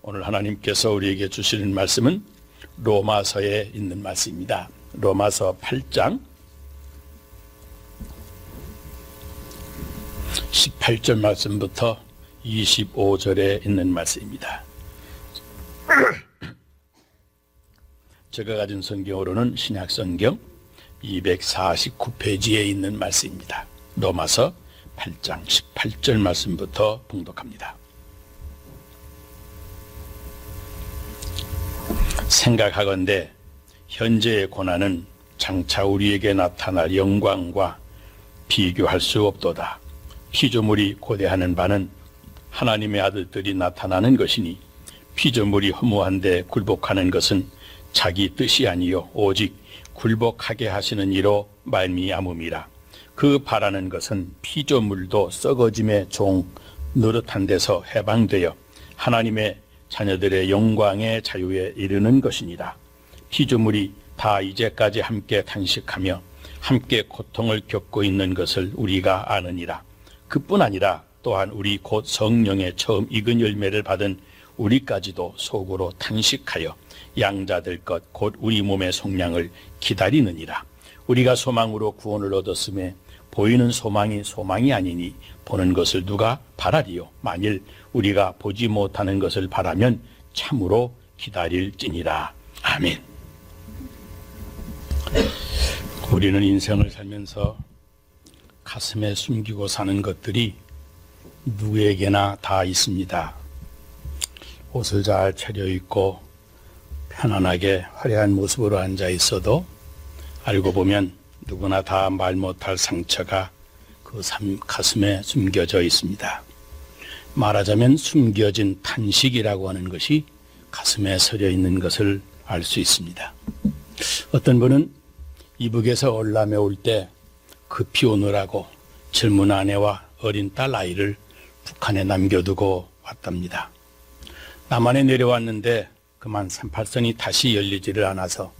오늘 하나님께서 우리에게 주시는 말씀은 로마서에 있는 말씀입니다. 로마서 8장 18절 말씀부터 25절에 있는 말씀입니다. 제가 가진 성경으로는 신약성경 249페이지에 있는 말씀입니다. 로마서 8장 18절 말씀부터 봉독합니다. 생각하건대 현재의 고난은 장차 우리에게 나타날 영광과 비교할 수 없도다. 피조물이 고대하는 바는 하나님의 아들들이 나타나는 것이니 피조물이 허무한데 굴복하는 것은 자기 뜻이 아니요 오직 굴복하게 하시는 이로 말미암음이라. 그 바라는 것은 피조물도 썩어짐의 종 노릇한 데서 해방되어 하나님의 자녀들의 영광의 자유에 이르는 것이니라. 피조물이 다 이제까지 함께 탄식하며 함께 고통을 겪고 있는 것을 우리가 아느니라. 그뿐 아니라 또한 우리 곧 성령의 처음 익은 열매를 받은 우리까지도 속으로 탄식하여 양자될 것 곧 우리 몸의 속량을 기다리느니라. 우리가 소망으로 구원을 얻었음에 보이는 소망이 소망이 아니니 보는 것을 누가 바라리요. 만일 우리가 보지 못하는 것을 바라면 참으로 기다릴지니라. 아멘. 우리는 인생을 살면서 가슴에 숨기고 사는 것들이 누구에게나 다 있습니다. 옷을 잘 차려입고 편안하게 화려한 모습으로 앉아 있어도 알고 보면 누구나 다 말 못할 상처가 그 가슴에 숨겨져 있습니다. 말하자면 숨겨진 탄식이라고 하는 것이 가슴에 서려 있는 것을 알 수 있습니다. 어떤 분은 이북에서 월남에 올 때 급히 오느라고 젊은 아내와 어린 딸 아이를 북한에 남겨두고 왔답니다. 남한에 내려왔는데 그만 38선이 다시 열리지를 않아서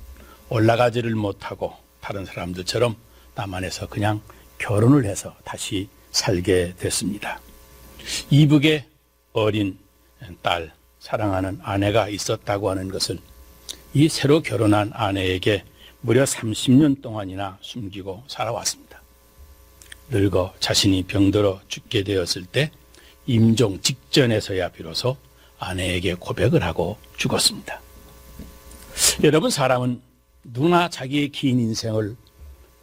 올라가지를 못하고 다른 사람들처럼 남한에서 그냥 결혼을 해서 다시 살게 됐습니다. 이북에 어린 딸, 사랑하는 아내가 있었다고 하는 것을 이 새로 결혼한 아내에게 무려 30년 동안이나 숨기고 살아왔습니다. 늙어 자신이 병들어 죽게 되었을 때 임종 직전에서야 비로소 아내에게 고백을 하고 죽었습니다. 여러분, 사람은 누구나 자기의 긴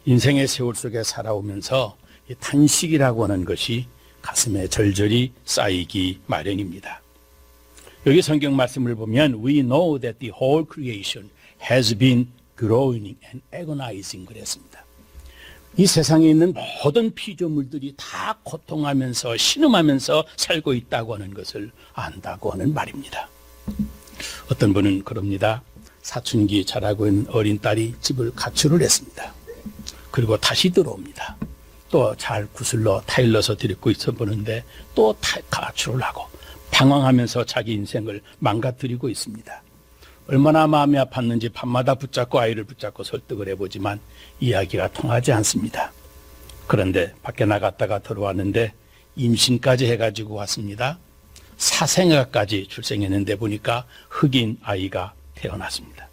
인생의 세월 속에 살아오면서 이 탄식이라고 하는 것이 가슴에 절절히 쌓이기 마련입니다. 여기 성경 말씀을 보면 We know that the whole creation has been groaning and agonizing 그랬습니다. 이 세상에 있는 모든 피조물들이 다 고통하면서 신음하면서 살고 있다고 하는 것을 안다고 하는 말입니다. 어떤 분은 그럽니다. 사춘기 자라고 있는 어린 딸이 집을 가출을 했습니다. 그리고 다시 들어옵니다. 또 잘 구슬러 타일러서 데리고 있어 보는데 또 가출을 하고 방황하면서 자기 인생을 망가뜨리고 있습니다. 얼마나 마음이 아팠는지 밤마다 붙잡고 아이를 붙잡고 설득을 해보지만 이야기가 통하지 않습니다. 그런데 밖에 나갔다가 들어왔는데 임신까지 해가지고 왔습니다. 사생아까지 출생했는데 보니까 흑인 아이가 태어났습니다.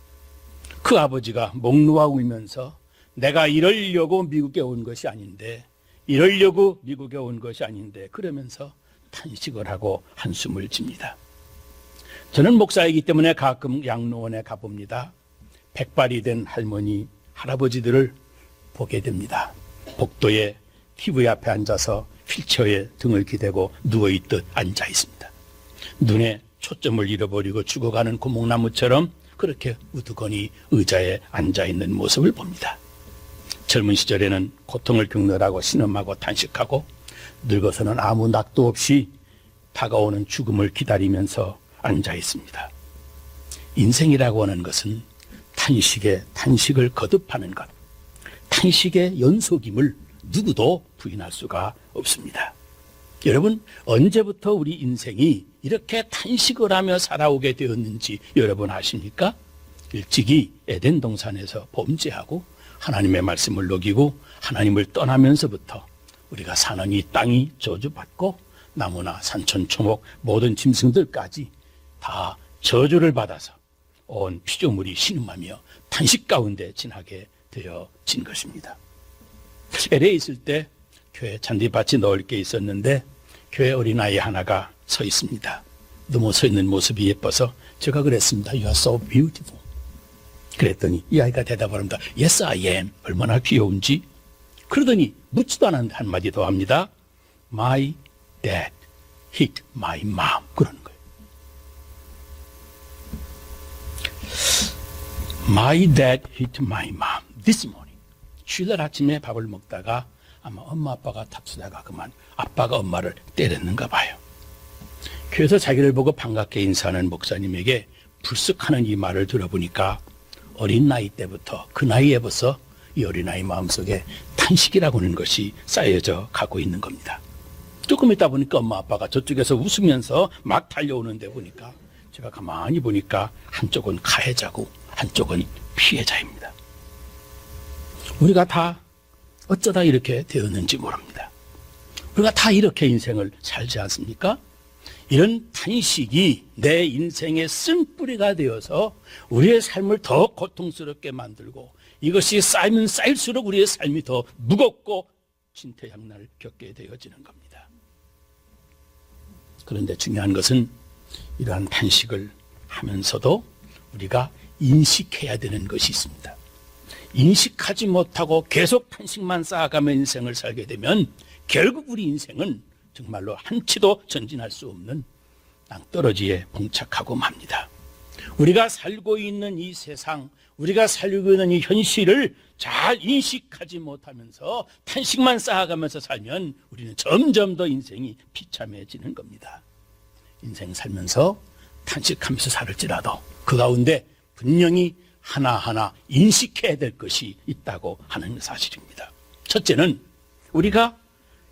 그 아버지가 목 놓아 울면서 내가 이러려고 미국에 온 것이 아닌데 그러면서 탄식을 하고 한숨을 칩니다. 저는 목사이기 때문에 가끔 양로원에 가봅니다. 백발이 된 할머니, 할아버지들을 보게 됩니다. 복도에 TV 앞에 앉아서 휠체어에 등을 기대고 누워있듯 앉아 있습니다. 눈에 초점을 잃어버리고 죽어가는 고목나무처럼 그렇게 우두커니 의자에 앉아있는 모습을 봅니다. 젊은 시절에는 고통을 겪느라고 신음하고 탄식하고 늙어서는 아무 낙도 없이 다가오는 죽음을 기다리면서 앉아 있습니다. 인생이라고 하는 것은 탄식을 거듭하는 것, 탄식의 연속임을 누구도 부인할 수가 없습니다. 여러분, 언제부터 우리 인생이 이렇게 탄식을 하며 살아오게 되었는지 여러분 아십니까? 일찍이 에덴 동산에서 범죄하고 하나님의 말씀을 어기고 하나님을 떠나면서부터 우리가 사는 이 땅이 저주받고 나무나 산천초목 모든 짐승들까지 다 저주를 받아서 온 피조물이 신음하며 탄식 가운데 지나게 되어진 것입니다. LA에 있을 때 교회 잔디밭이 넓게 있었는데 교회 어린아이 하나가 서 있습니다. 너무 서 있는 모습이 예뻐서 제가 그랬습니다. You are so beautiful. 그랬더니 이 아이가 대답을 합니다. Yes, I am. 얼마나 귀여운지. 그러더니 묻지도 않았는데 한마디 더 합니다. My dad hit my mom. 그러는 거예요. My dad hit my mom this morning. 주일날 아침에 밥을 먹다가 아마 엄마 아빠가 다투다가 그만 아빠가 엄마를 때렸는가 봐요. 교회에서 자기를 보고 반갑게 인사하는 목사님에게 불쑥하는 이 말을 들어보니까 어린 나이 때부터 그 나이에 벌써 이 어린아이 마음속에 탄식이라고 하는 것이 쌓여져 가고 있는 겁니다. 조금 있다 보니까 엄마 아빠가 저쪽에서 웃으면서 막 달려오는데 보니까 제가 가만히 보니까 한쪽은 가해자고 한쪽은 피해자입니다. 우리가 다 어쩌다 이렇게 되었는지 모릅니다. 우리가 다 이렇게 인생을 살지 않습니까? 이런 탄식이 내 인생의 쓴뿌리가 되어서 우리의 삶을 더 고통스럽게 만들고 이것이 쌓이면 쌓일수록 우리의 삶이 더 무겁고 진퇴양난을 겪게 되어지는 겁니다. 그런데 중요한 것은 이러한 탄식을 하면서도 우리가 인식해야 되는 것이 있습니다. 인식하지 못하고 계속 탄식만 쌓아가며 인생을 살게 되면 결국 우리 인생은 정말로 한치도 전진할 수 없는 낭떠러지에 봉착하고 맙니다. 우리가 살고 있는 이 세상, 우리가 살고 있는 이 현실을 잘 인식하지 못하면서 탄식만 쌓아가면서 살면 우리는 점점 더 인생이 비참해지는 겁니다. 인생 살면서 탄식하면서 살을지라도 그 가운데 분명히 하나하나 인식해야 될 것이 있다고 하는 사실입니다. 첫째는 우리가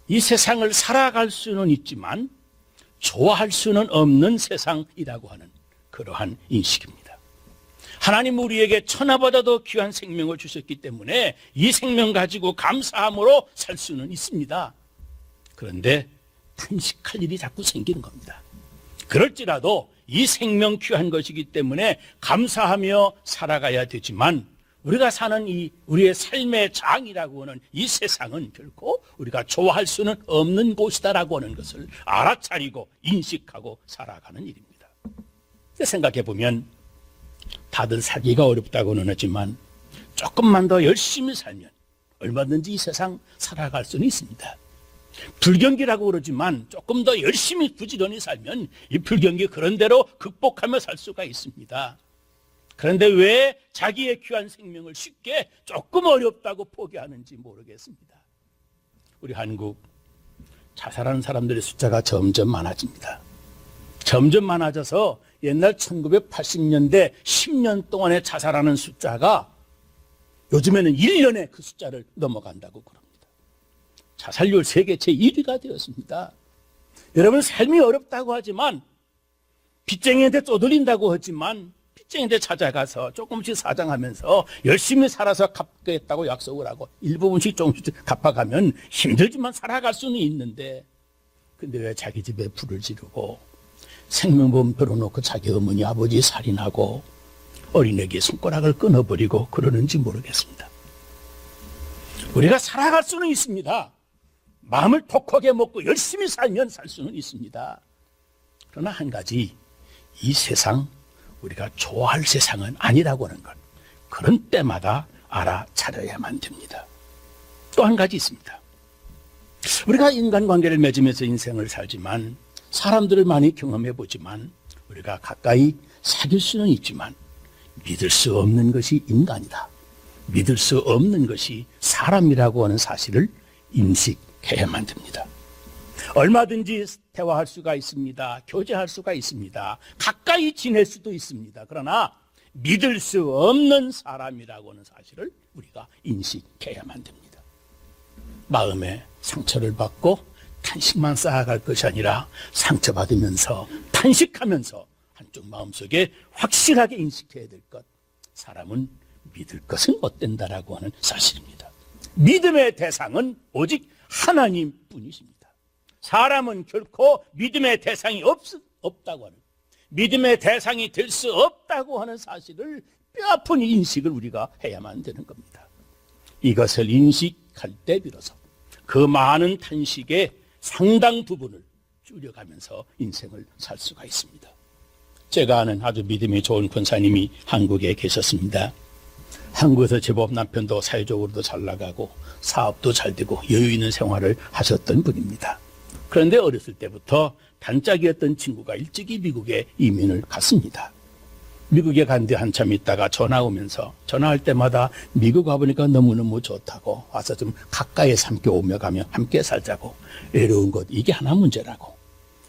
이 세상을 살아갈 수는 있지만 좋아할 수는 없는 세상이라고 하는 그러한 인식입니다. 하나님 우리에게 천하보다도 귀한 생명을 주셨기 때문에 이 생명 가지고 감사함으로 살 수는 있습니다. 그런데 탄식할 일이 자꾸 생기는 겁니다. 그럴지라도 이 생명 귀한 것이기 때문에 감사하며 살아가야 되지만 우리가 사는 이 우리의 삶의 장이라고 하는 이 세상은 결코 우리가 좋아할 수는 없는 곳이다라고 하는 것을 알아차리고 인식하고 살아가는 일입니다. 생각해 보면 다들 살기가 어렵다고는 하지만 조금만 더 열심히 살면 얼마든지 이 세상 살아갈 수는 있습니다. 불경기라고 그러지만 조금 더 열심히 부지런히 살면 이 불경기 그런 대로 극복하며 살 수가 있습니다. 그런데 왜 자기의 귀한 생명을 쉽게 조금 어렵다고 포기하는지 모르겠습니다. 우리 한국 자살하는 사람들의 숫자가 점점 많아집니다. 점점 많아져서 옛날 1980년대 10년 동안에 자살하는 숫자가 요즘에는 1년에 그 숫자를 넘어간다고 그럽니다. 자살률 세계 제1위가 되었습니다. 여러분 삶이 어렵다고 하지만 빚쟁이한테 쪼들린다고 하지만 빚쟁이한테 찾아가서 조금씩 사정하면서 열심히 살아서 갚겠다고 약속을 하고 일부분씩 조금씩 갚아가면 힘들지만 살아갈 수는 있는데 근데 왜 자기 집에 불을 지르고 생명보험 걸어놓고 자기 어머니 아버지 살인하고 어린애기 손가락을 끊어버리고 그러는지 모르겠습니다. 우리가 살아갈 수는 있습니다. 마음을 독하게 먹고 열심히 살면 살 수는 있습니다. 그러나 한 가지 이 세상 우리가 좋아할 세상은 아니라고 하는 것 그런 때마다 알아차려야만 됩니다. 또 한 가지 있습니다. 우리가 인간관계를 맺으면서 인생을 살지만 사람들을 많이 경험해 보지만 우리가 가까이 사귈 수는 있지만 믿을 수 없는 것이 인간이다. 믿을 수 없는 것이 사람이라고 하는 사실을 인식해야만 됩니다. 얼마든지 대화할 수가 있습니다. 교제할 수가 있습니다. 가까이 지낼 수도 있습니다. 그러나 믿을 수 없는 사람이라고 하는 사실을 우리가 인식해야만 됩니다. 마음에 상처를 받고 탄식만 쌓아갈 것이 아니라 상처받으면서 탄식하면서 한쪽 마음속에 확실하게 인식해야 될 것, 사람은 믿을 것은 못 된다라고 하는 사실입니다. 믿음의 대상은 오직 하나님 뿐이십니다. 사람은 결코 믿음의 대상이 없다고 하는, 믿음의 대상이 될 수 없다고 하는 사실을 뼈아픈 인식을 우리가 해야만 되는 겁니다. 이것을 인식할 때 비로소 그 많은 탄식의 상당 부분을 줄여가면서 인생을 살 수가 있습니다. 제가 아는 아주 믿음이 좋은 권사님이 한국에 계셨습니다. 한국에서 제법 남편도 사회적으로도 잘 나가고 사업도 잘 되고 여유 있는 생활을 하셨던 분입니다. 그런데 어렸을 때부터 단짝이었던 친구가 일찍이 미국에 이민을 갔습니다. 미국에 간 뒤 한참 있다가 전화 오면서 전화할 때마다 미국 가보니까 너무너무 좋다고 와서 좀 가까이서 함께 오며 가며 함께 살자고 외로운 것 이게 하나 문제라고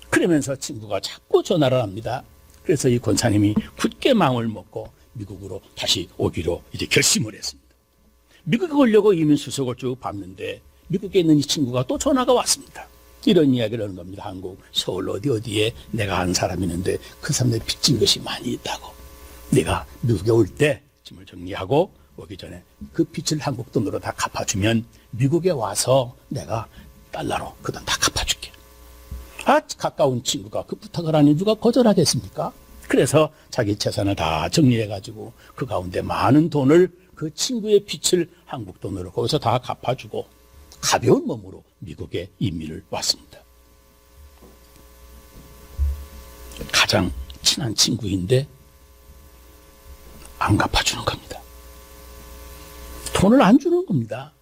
그러면서 친구가 자꾸 전화를 합니다. 그래서 이 권사님이 굳게 마음을 먹고 미국으로 다시 오기로 이제 결심을 했습니다. 미국에 오려고 이민 수속을 쭉 밟는데 미국에 있는 이 친구가 또 전화가 왔습니다. 이런 이야기를 하는 겁니다. 한국 서울 어디에 내가 아는 사람이 있는데 그 사람들이 빚진 것이 많이 있다고. 내가 미국에 올 때 짐을 정리하고 오기 전에 그 빚을 한국 돈으로 다 갚아주면 미국에 와서 내가 달러로 그 돈 다 갚아줄게. 가까운 친구가 그 부탁을 하니 누가 거절하겠습니까? 그래서 자기 재산을 다 정리해가지고 그 가운데 많은 돈을 그 친구의 빚을 한국 돈으로 거기서 다 갚아주고 가벼운 몸으로 미국에 이민을 왔습니다. 가장 친한 친구인데 안 갚아주는 겁니다. 돈을 안 주는 겁니다.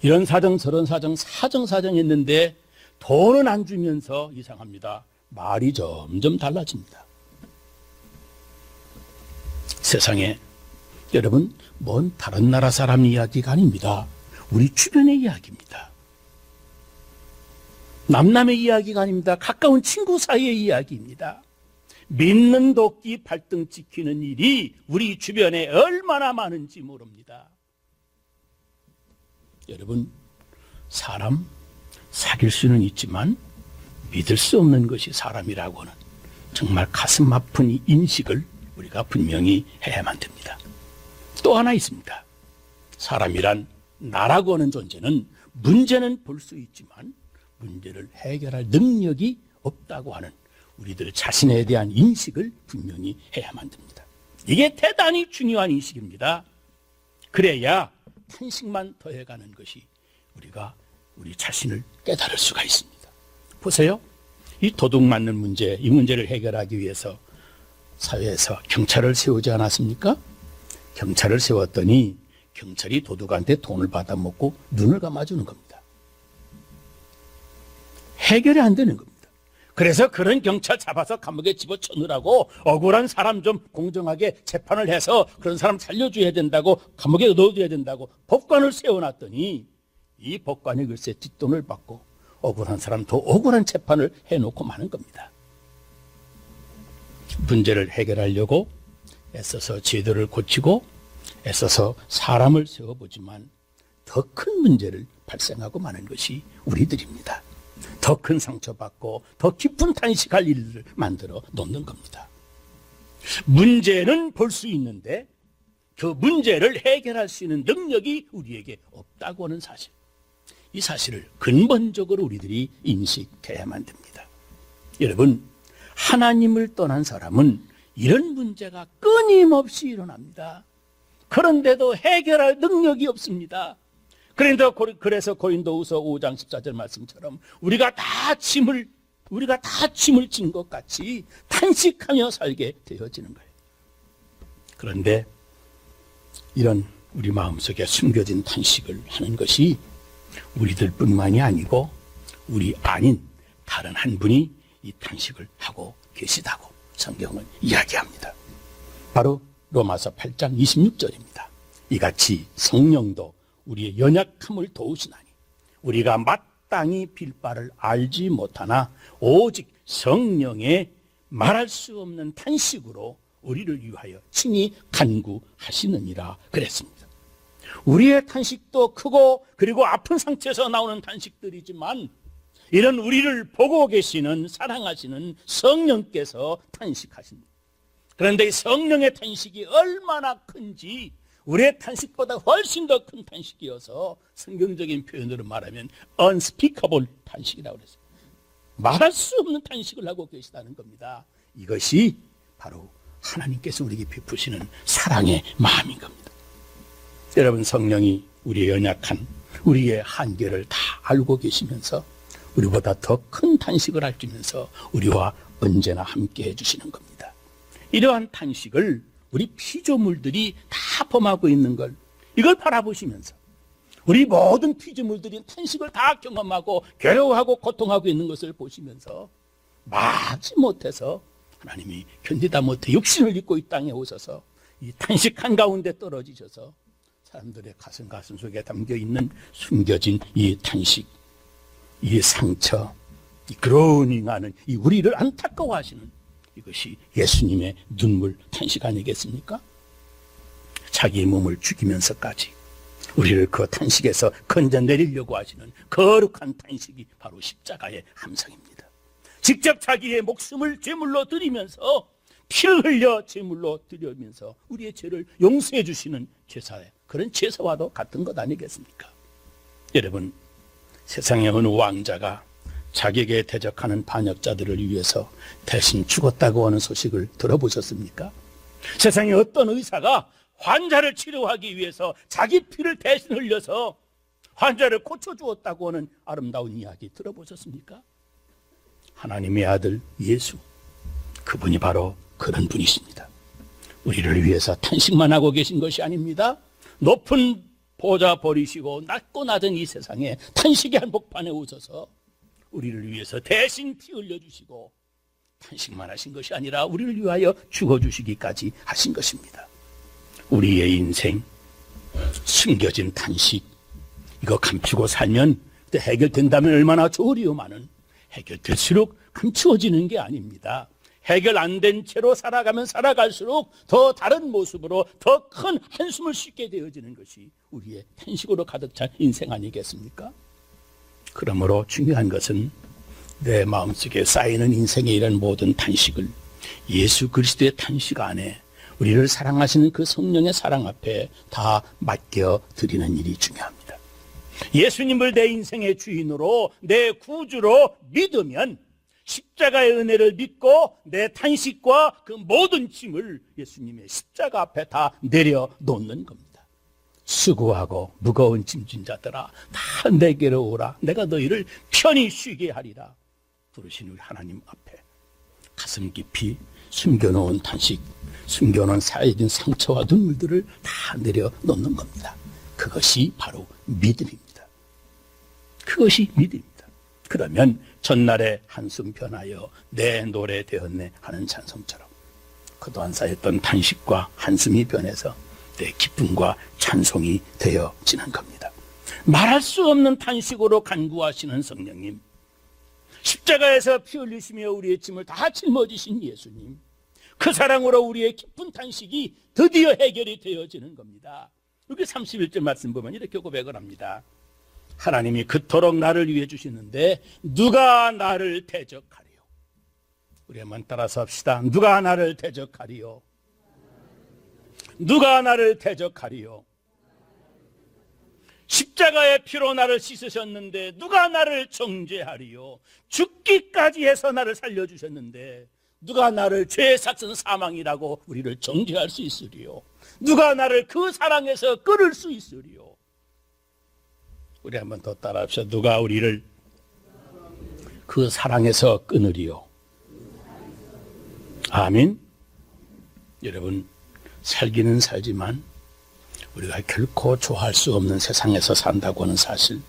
이런 사정 저런 사정 사정했는데 돈은 안 주면서 이상합니다. 말이 점점 달라집니다. 세상에 여러분 먼 다른 나라 사람 이야기가 아닙니다. 우리 주변의 이야기입니다. 남남의 이야기가 아닙니다. 가까운 친구 사이의 이야기입니다. 믿는 도끼 발등 찍히는 일이 우리 주변에 얼마나 많은지 모릅니다. 여러분, 사람 사귈 수는 있지만 믿을 수 없는 것이 사람이라고 하는 정말 가슴 아픈 이 인식을 우리가 분명히 해야만 됩니다. 또 하나 있습니다. 사람이란 나라고 하는 존재는 문제는 볼 수 있지만 문제를 해결할 능력이 없다고 하는 우리들 자신에 대한 인식을 분명히 해야만 됩니다. 이게 대단히 중요한 인식입니다. 그래야 탄식만 더해가는 것이 우리가 우리 자신을 깨달을 수가 있습니다. 보세요. 이 도둑 맞는 문제, 이 문제를 해결하기 위해서 사회에서 경찰을 세우지 않았습니까? 경찰을 세웠더니 경찰이 도둑한테 돈을 받아먹고 눈을 감아주는 겁니다. 해결이 안 되는 겁니다. 그래서 그런 경찰 잡아서 감옥에 집어넣으라고 억울한 사람 좀 공정하게 재판을 해서 그런 사람 살려줘야 된다고 감옥에 넣어줘야 된다고 법관을 세워놨더니 이 법관이 글쎄 뒷돈을 받고 억울한 사람 더 억울한 재판을 해놓고 마는 겁니다. 문제를 해결하려고 애써서 제도를 고치고 애써서 사람을 세워보지만 더 큰 문제를 발생하고 마는 것이 우리들입니다. 더 큰 상처받고 더 깊은 탄식할 일을 만들어 놓는 겁니다. 문제는 볼 수 있는데 그 문제를 해결할 수 있는 능력이 우리에게 없다고 하는 사실. 이 사실을 근본적으로 우리들이 인식해야만 됩니다. 여러분, 하나님을 떠난 사람은 이런 문제가 끊임없이 일어납니다. 그런데도 해결할 능력이 없습니다. 그래서 고린도후서 5장 14절 말씀처럼 우리가 다 짐을 진 것 같이 탄식하며 살게 되어지는 거예요. 그런데 이런 우리 마음속에 숨겨진 탄식을 하는 것이 우리들뿐만이 아니고 우리 아닌 다른 한 분이 이 탄식을 하고 계시다고 성경은 이야기합니다. 바로 로마서 8장 26절입니다. 이같이 성령도 우리의 연약함을 도우시나니 우리가 마땅히 빌 바를 알지 못하나 오직 성령의 말할 수 없는 탄식으로 우리를 위하여 친히 간구하시느니라 그랬습니다. 우리의 탄식도 크고 그리고 아픈 상태에서 나오는 탄식들이지만 이런 우리를 보고 계시는 사랑하시는 성령께서 탄식하십니다. 그런데 이 성령의 탄식이 얼마나 큰지 우리의 탄식보다 훨씬 더 큰 탄식이어서 성경적인 표현으로 말하면 unspeakable 탄식이라고 그랬어요. 말할 수 없는 탄식을 하고 계시다는 겁니다. 이것이 바로 하나님께서 우리에게 베푸시는 사랑의 마음인 겁니다. 여러분, 성령이 우리의 연약한, 우리의 한계를 다 알고 계시면서 우리보다 더 큰 탄식을 알면서 우리와 언제나 함께 해주시는 겁니다. 이러한 탄식을 우리 피조물들이 다 범하고 있는 걸, 이걸 바라보시면서 우리 모든 피조물들이 탄식을 다 경험하고 괴로워하고 고통하고 있는 것을 보시면서 막지 못해서 하나님이 견디다 못해 육신을 입고 이 땅에 오셔서 이 탄식 한가운데 떨어지셔서 사람들의 가슴 속에 담겨있는 숨겨진 이 탄식, 이 상처, 이 그로닝하는 이 우리를 안타까워하시는 이것이 예수님의 눈물 탄식 아니겠습니까? 자기의 몸을 죽이면서까지 우리를 그 탄식에서 건져내리려고 하시는 거룩한 탄식이 바로 십자가의 함성입니다. 직접 자기의 목숨을 제물로 드리면서 피를 흘려 제물로 드리면서 우리의 죄를 용서해 주시는 제사에, 그런 제사와도 같은 것 아니겠습니까? 여러분, 세상의 어느 왕자가 자기에게 대적하는 반역자들을 위해서 대신 죽었다고 하는 소식을 들어보셨습니까? 세상의 어떤 의사가 환자를 치료하기 위해서 자기 피를 대신 흘려서 환자를 고쳐주었다고 하는 아름다운 이야기 들어보셨습니까? 하나님의 아들 예수, 그분이 바로 그런 분이십니다. 우리를 위해서 탄식만 하고 계신 것이 아닙니다. 높은 보좌 버리시고 낮고 낮은 이 세상에 탄식의 한복판에 오셔서 우리를 위해서 대신 피 흘려주시고 탄식만 하신 것이 아니라 우리를 위하여 죽어주시기까지 하신 것입니다. 우리의 인생, 숨겨진 탄식, 이거 감추고 살면 해결된다면 얼마나 좋으리요마는 해결될수록 감추어지는 게 아닙니다. 해결 안 된 채로 살아가면 살아갈수록 더 다른 모습으로 더 큰 한숨을 쉬게 되어지는 것이 우리의 탄식으로 가득 찬 인생 아니겠습니까? 그러므로 중요한 것은 내 마음속에 쌓이는 인생의 이런 모든 탄식을 예수 그리스도의 탄식 안에 우리를 사랑하시는 그 성령의 사랑 앞에 다 맡겨 드리는 일이 중요합니다. 예수님을 내 인생의 주인으로, 내 구주로 믿으면 십자가의 은혜를 믿고 내 탄식과 그 모든 짐을 예수님의 십자가 앞에 다 내려놓는 겁니다. 수고하고 무거운 짐진 자들아, 다 내게로 오라. 내가 너희를 편히 쉬게 하리라. 부르신 우리 하나님 앞에 가슴 깊이 숨겨놓은 탄식, 숨겨놓은 쌓여진 상처와 눈물들을 다 내려놓는 겁니다. 그것이 바로 믿음입니다. 그것이 믿음입니다. 그러면 전날에 한숨 변하여 내 노래 되었네 하는 찬송처럼 그동안 쌓였던 탄식과 한숨이 변해서 내 기쁨과 찬송이 되어지는 겁니다. 말할 수 없는 탄식으로 간구하시는 성령님, 십자가에서 피 흘리시며 우리의 짐을 다 짊어지신 예수님, 그 사랑으로 우리의 깊은 탄식이 드디어 해결이 되어지는 겁니다. 여기 31절 말씀 보면 이렇게 고백을 합니다. 하나님이 그토록 나를 위해 주시는데 누가 나를 대적하리요? 우리 한번 따라서 합시다. 누가 나를 대적하리요? 누가 나를 대적하리요? 십자가의 피로 나를 씻으셨는데 누가 나를 정죄하리요? 죽기까지 해서 나를 살려주셨는데 누가 나를 죄 삭은 사망이라고 우리를 정죄할 수 있으리요? 누가 나를 그 사랑에서 끊을 수 있으리요? 우리 한번 더 따라합시다. 누가 우리를 그 사랑에서 끊으리요? 아멘. 여러분, 살기는 살지만 우리가 결코 좋아할 수 없는 세상에서 산다고 하는 사실,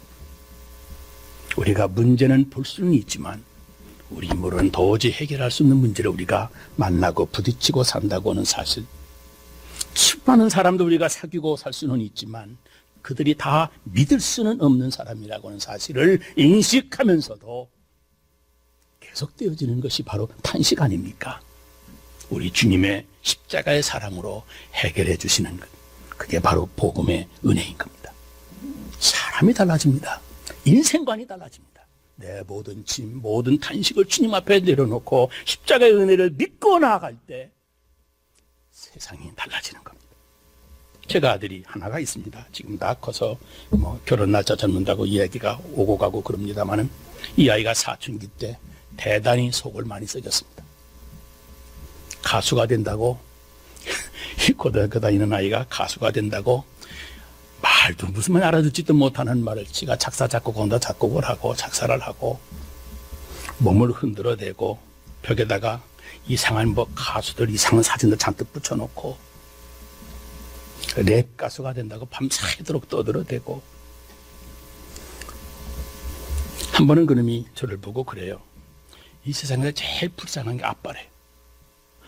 우리가 문제는 볼 수는 있지만 우리 힘으로는 도저히 해결할 수 없는 문제를 우리가 만나고 부딪히고 산다고 하는 사실, 수많은 사람도 우리가 사귀고 살 수는 있지만 그들이 다 믿을 수는 없는 사람이라고 하는 사실을 인식하면서도 계속되어지는 것이 바로 탄식 아닙니까? 우리 주님의 십자가의 사랑으로 해결해 주시는 것, 그게 바로 복음의 은혜인 겁니다. 사람이 달라집니다. 인생관이 달라집니다. 내 모든 짐, 모든 탄식을 주님 앞에 내려놓고 십자가의 은혜를 믿고 나아갈 때 세상이 달라지는 겁니다. 제가 아들이 하나가 있습니다. 지금 다 커서 결혼 날짜 잡는다고 이야기가 오고 가고 그럽니다만은 이 아이가 사춘기 때 대단히 속을 많이 썩였습니다. 가수가 된다고 고등학교 다니는 아이가 가수가 된다고 말도 무슨 말 알아듣지도 못하는 말을 지가 작사 작곡한다 작곡을 하고 작사를 하고 몸을 흔들어대고 벽에다가 이상한 가수들 이상한 사진들 잔뜩 붙여놓고 랩 가수가 된다고 밤새도록 떠들어대고 한 번은 그놈이 저를 보고 그래요. 이 세상에서 제일 불쌍한 게 아빠래.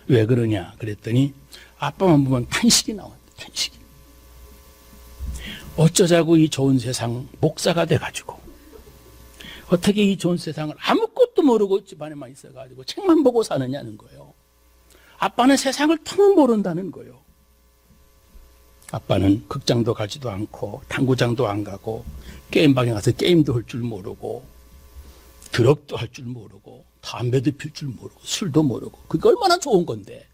왜 그러냐 그랬더니 아빠만 보면 탄식이 나온다. 탄식이. 어쩌자고 이 좋은 세상 목사가 돼가지고 어떻게 이 좋은 세상을 아무것도 모르고 집안에만 있어가지고 책만 보고 사느냐는 거예요. 아빠는 세상을 통은 모른다는 거예요. 아빠는 극장도 가지도 않고 탁구장도 안 가고 게임방에 가서 게임도 할 줄 모르고 드럭도 할 줄 모르고 담배도 필 줄 모르고 술도 모르고 그게 얼마나 좋은 건데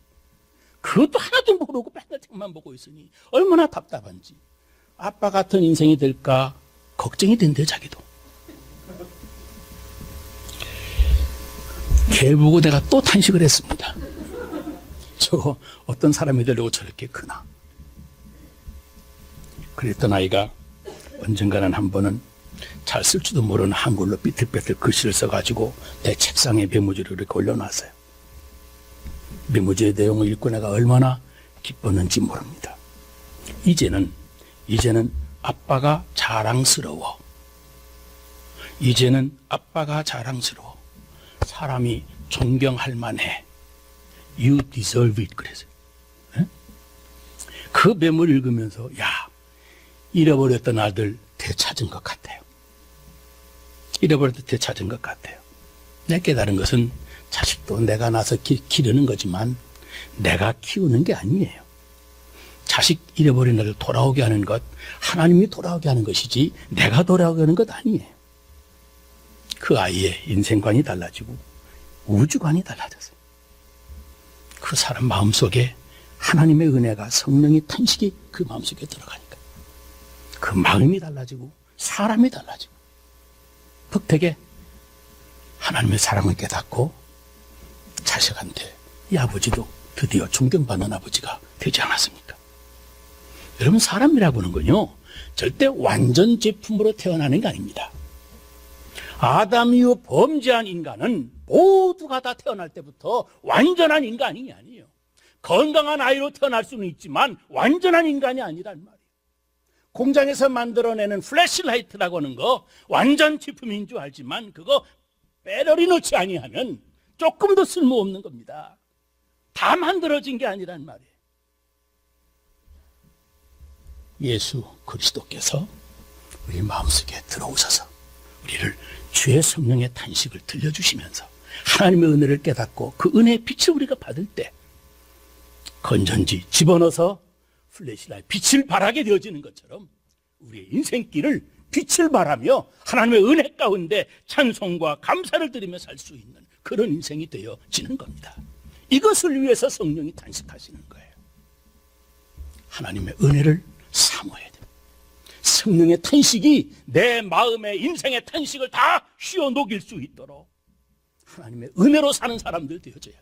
그것도 하나도 모르고 맨날 책만 보고 있으니 얼마나 답답한지. 아빠 같은 인생이 될까 걱정이 된대 자기도. 걔 보고 내가 또 탄식을 했습니다. 저거 어떤 사람이 되려고 저렇게 크나. 그랬던 아이가 언젠가는 한 번은 잘 쓸 줄도 모르는 한글로 삐뚤빼뚤 글씨를 써가지고 내 책상에 메모지를 이렇게 올려놨어요. 메모지의 내용을 읽고 내가 얼마나 기뻤는지 모릅니다. 이제는 아빠가 자랑스러워. 이제는 아빠가 자랑스러워. 사람이 존경할 만해. You deserve it. 그래서 그 메모를 읽으면서 야, 잃어버렸던 아들 되찾은 것 같아요. 잃어버렸던 되찾은 것 같아요. 내가 깨달은 것은 자식도 내가 낳아서 기르는 거지만 내가 키우는 게 아니에요. 자식 잃어버린 아들 돌아오게 하는 것, 하나님이 돌아오게 하는 것이지 내가 돌아오게 하는 것 아니에요. 그 아이의 인생관이 달라지고 우주관이 달라졌어요. 그 사람 마음속에 하나님의 은혜가 성령의 탄식이 그 마음속에 들어가니까 그 마음이 달라지고 사람이 달라지고 덕택에 하나님의 사랑을 깨닫고 자식한테 이 아버지도 드디어 존경받는 아버지가 되지 않았습니까? 여러분, 사람이라고 하는 건요 절대 완전 제품으로 태어나는 게 아닙니다. 아담 이후 범죄한 인간은 모두가 다 태어날 때부터 완전한 인간이 아니에요. 건강한 아이로 태어날 수는 있지만 완전한 인간이 아니란 말이에요. 공장에서 만들어내는 플래시라이트라고 하는 거 완전 제품인 줄 알지만 그거 배터리 넣지 아니하면 조금도 쓸모없는 겁니다. 다 만들어진 게 아니란 말이에요. 예수 그리스도께서 우리 마음속에 들어오셔서 우리를 주의 성령의 탄식을 들려주시면서 하나님의 은혜를 깨닫고 그 은혜의 빛을 우리가 받을 때 건전지 집어넣어서 플래시라이트 빛을 발하게 되어지는 것처럼 우리의 인생길을 빛을 발하며 하나님의 은혜 가운데 찬송과 감사를 드리며 살 수 있는 그런 인생이 되어지는 겁니다. 이것을 위해서 성령이 탄식하시는 거예요. 하나님의 은혜를 사모해야 됩니다. 성령의 탄식이 내 마음의 인생의 탄식을 다 쉬어 녹일 수 있도록 하나님의 은혜로 사는 사람들 되어져야.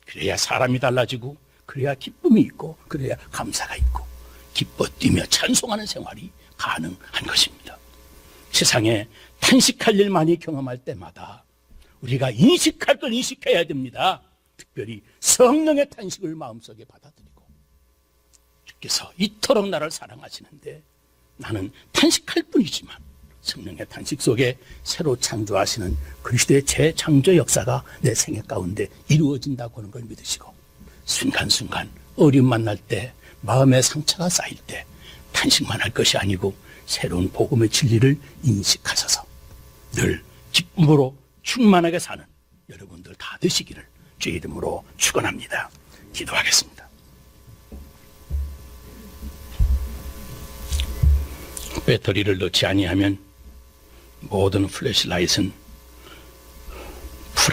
그래야 사람이 달라지고 그래야 기쁨이 있고 그래야 감사가 있고 기뻐 뛰며 찬송하는 생활이 가능한 것입니다. 세상에 탄식할 일 많이 경험할 때마다 우리가 인식할 걸 인식해야 됩니다. 특별히 성령의 탄식을 마음속에 받아들이고 주께서 이토록 나를 사랑하시는데 나는 탄식할 뿐이지만 성령의 탄식 속에 새로 창조하시는 그리스도의 재창조 역사가 내 생애 가운데 이루어진다고 하는 걸 믿으시고 순간순간 어려움 만날 때 마음의 상처가 쌓일 때 탄식만 할 것이 아니고 새로운 복음의 진리를 인식하셔서 늘 기쁨으로 충만하게 사는 여러분들 다 되시기를 주의 이름으로 축원합니다. 기도하겠습니다. 배터리를 넣지 아니하면 모든 플래시라이트는